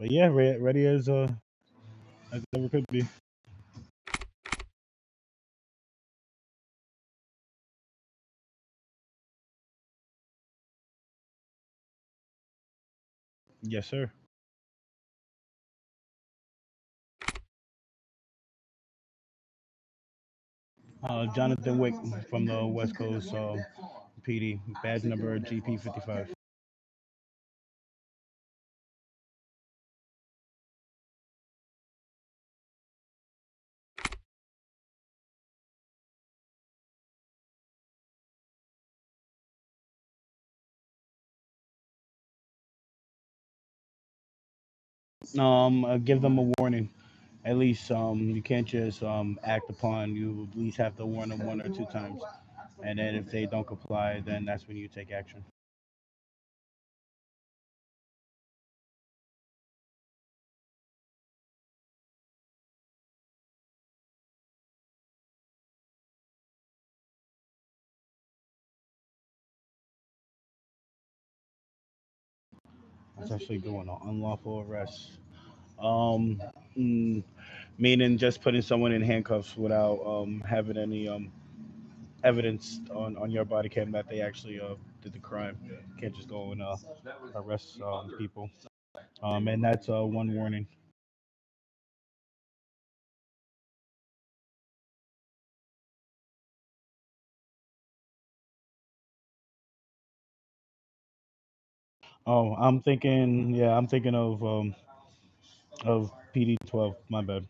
But yeah, ready as ever could be. Yes, sir. Jonathan Wick from the West Coast PD, badge number GP 55. Give them a warning. At least you can't just act upon. You at least have to warn them 1 or 2 times, and then if they don't comply, then that's when you take action. That's actually doing an unlawful arrest. Um, mm, Meaning just putting someone in handcuffs without having any evidence on your body cam that they actually did the crime. You can't just go and arrest people. And that's one warning. Oh, I'm thinking of PD 12. My bad.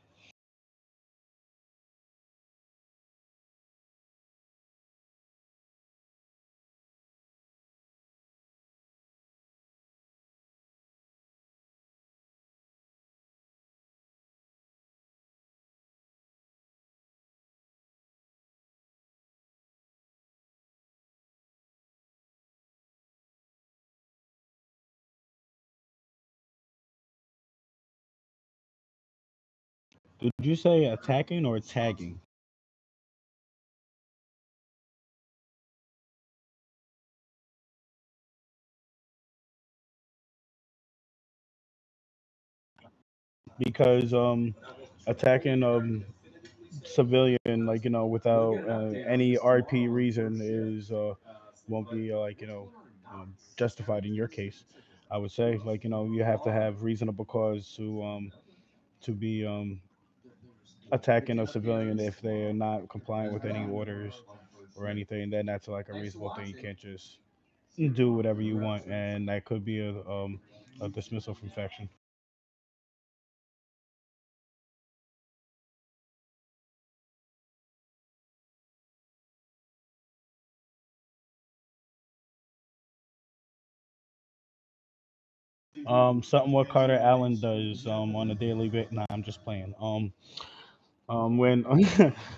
Did you say attacking or tagging? Because attacking civilian, like without any RP reason is won't be justified in your case. I would say, like, you have to have reasonable cause to be attacking a civilian. If they are not complying with any orders or anything, then that's like a reasonable thing. You can't just do whatever you want, and that could be a dismissal from faction. Something what Carter Allen does on a daily basis. Nah, I'm just playing. When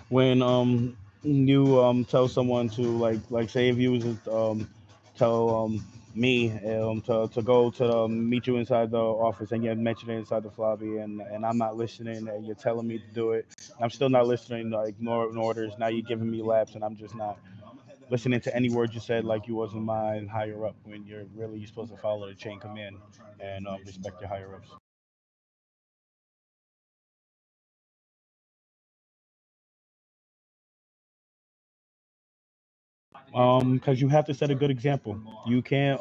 when you tell someone to like say if you was tell me to go to meet you inside the office and you mentioned it inside the lobby and I'm not listening and you're telling me to do it, I'm still not listening, like ignoring orders. Now you're giving me laps and I'm just not listening to any word you said, like you wasn't my higher up, when you're supposed to follow the chain command and respect your higher ups. Because you have to set a good example. You can't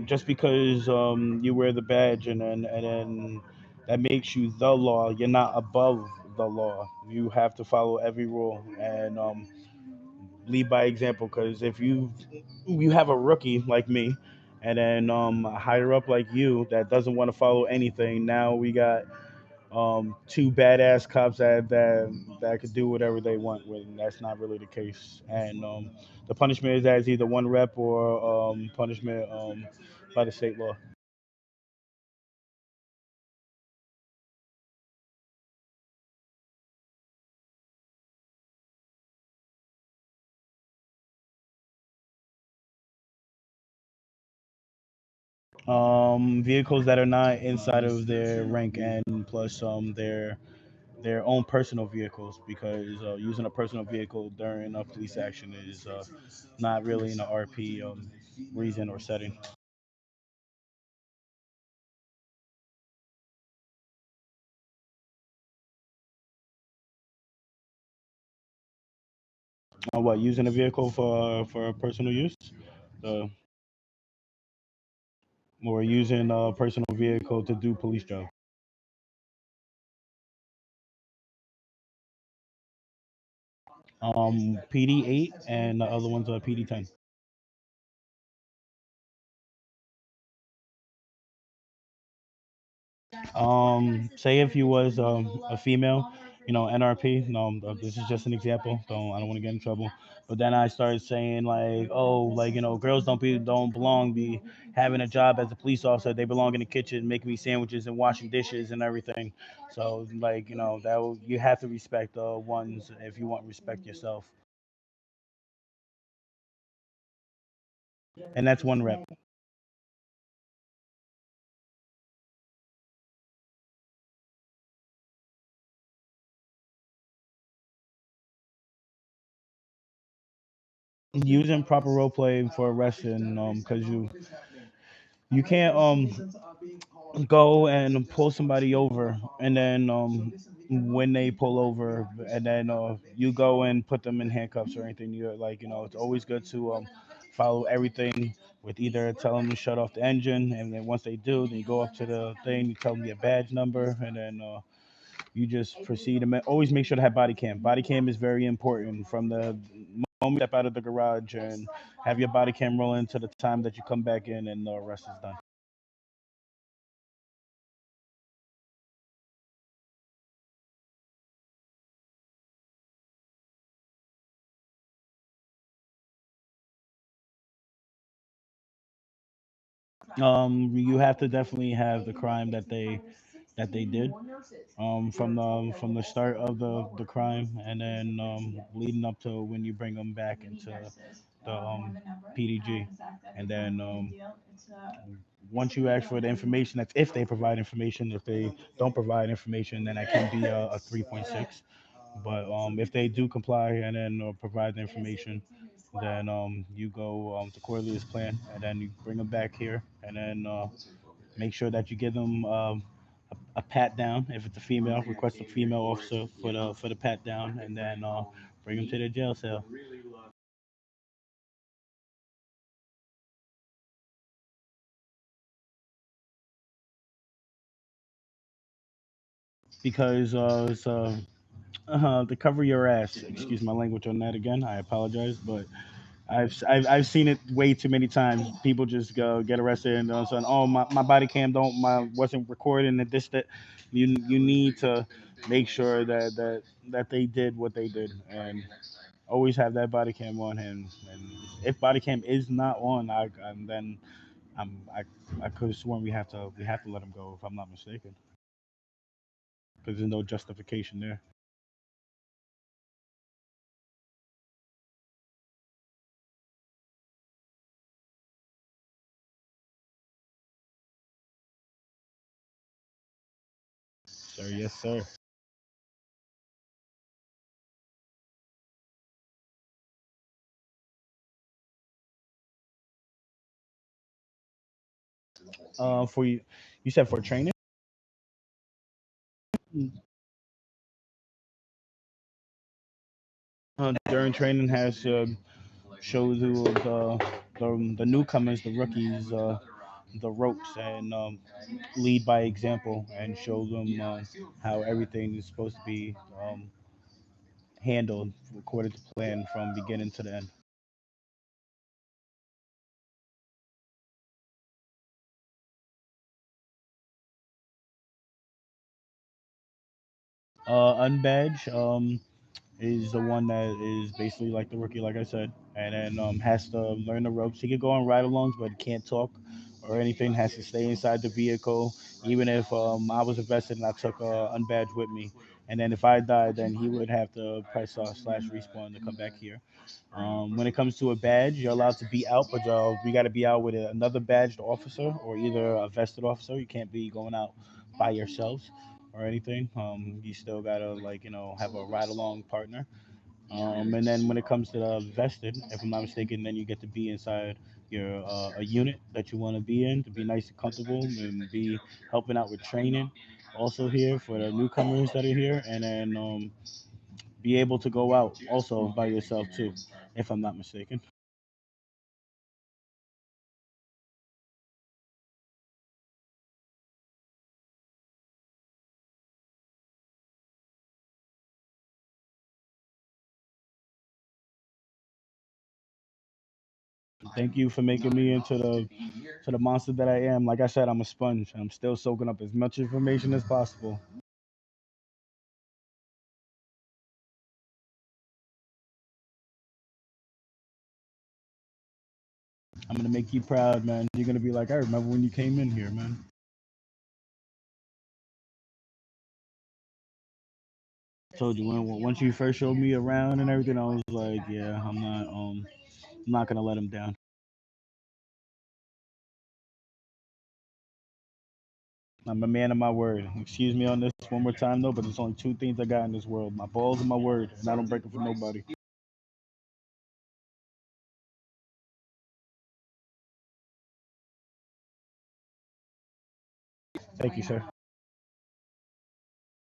just because you wear the badge and then that makes you the law. You're not above the law. You have to follow every rule and lead by example. Because if you have a rookie like me, and then a higher up like you that doesn't want to follow anything, now we got two badass cops that could do whatever they want with, and that's not really the case. And the punishment is as either one rep or punishment by the state law. Vehicles that are not inside of their rank and plus their own personal vehicles, because using a personal vehicle during a police action is not really in the RP reason or setting. What, using a vehicle for personal use, uh, or using a personal vehicle to do police job. PD 8 and the other ones are PD 10. Say if you was a female, NRP. No, this is just an example. I don't want to get in trouble. But then I started saying like, oh, like girls don't belong be having a job as a police officer. They belong in the kitchen, making me sandwiches and washing dishes and everything. So like you have to respect ones if you want to respect yourself, and that's one rep. Using proper role play for arresting, because you can't go and pull somebody over and then when they pull over and then you go and put them in handcuffs or anything. You're like, it's always good to follow everything with either tell them to shut off the engine, and then once they do, then you go up to the thing, you tell them your badge number, and then you just proceed to always make sure to have body cam. Body cam is very important from the moment you step out of the garage, and have your body cam rolling to the time that you come back in and the arrest is done. You have to definitely have the crime that they did, from the start of the crime, and then leading up to when you bring them back into the PDG, and then once you ask for the information, that's if they provide information. If they don't provide information, then that can be a 3.6. But if they do comply and then provide the information, then you go to Corlia's plan, and then you bring them back here, and then make sure that you give them a pat down. If it's a female, request a female officer for the pat down, and then bring them to the jail cell. Because it's to cover your ass. Excuse my language on that again. I apologize, but I've seen it way too many times. People just go get arrested and all of a sudden, oh, my body cam don't my wasn't recording and this that. You need to make sure that they did what they did, and always have that body cam on him. And if body cam is not on, then I'm I could have sworn we have to let him go if I'm not mistaken, because there's no justification there. Sir, yes, sir. For you, you said for training. During training has show the newcomers, the rookies, the ropes, and lead by example, and show them how everything is supposed to be handled according to plan from beginning to the end. Unbadge is the one that is basically like the rookie, like I said, and then has to learn the ropes. He can go on ride-alongs, but can't talk or anything. Has to stay inside the vehicle, even if I was invested and I took unbadged with me. And then if I died, then he would have to press slash respawn to come back here. When it comes to a badge, you're allowed to be out, but we got to be out with another badged officer or either a vested officer. You can't be going out by yourselves or anything. You still gotta like have a ride along partner. And then when it comes to the vested, if I'm not mistaken, then you get to be inside your a unit that you want to be in to be nice and comfortable and be helping out with training. Also here for the newcomers that are here, and then be able to go out also by yourself too, if I'm not mistaken. Thank you for making me into the monster that I am. Like I said, I'm a sponge. I'm still soaking up as much information as possible. I'm gonna make you proud, man. You're gonna be like, I remember when you came in here, man. Told you when once you first showed me around and everything, I was like, yeah, I'm not gonna let him down. I'm a man of my word. Excuse me on this one more time though, but there's only two things I got in this world: my balls and my word, and I don't break it for nobody. Thank you, sir.